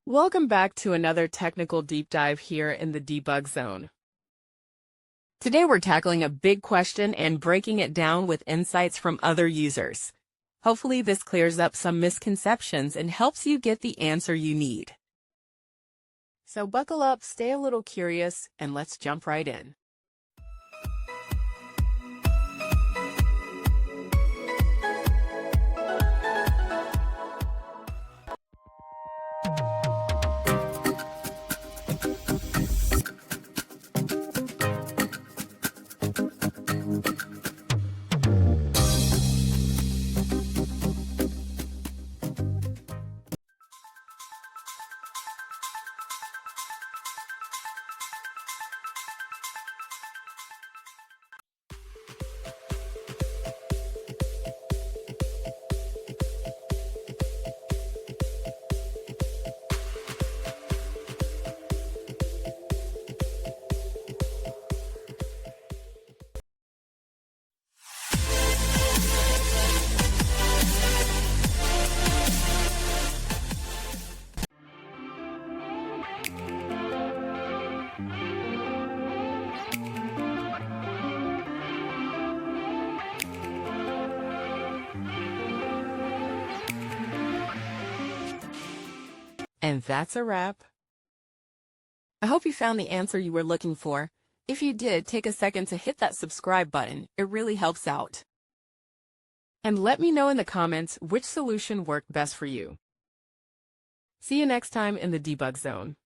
Welcome back to another technical deep dive here in the debug zone. Today we're tackling a big question and breaking it down with insights from other users. Hopefully this clears up some misconceptions and helps you get the answer you need. So buckle up, stay a little curious, and let's jump right in. And that's a wrap. I hope you found the answer you were looking for. If you did, take a second to hit that subscribe button. It really helps out. And let me know in the comments which solution worked best for you. See you next time in the debug zone.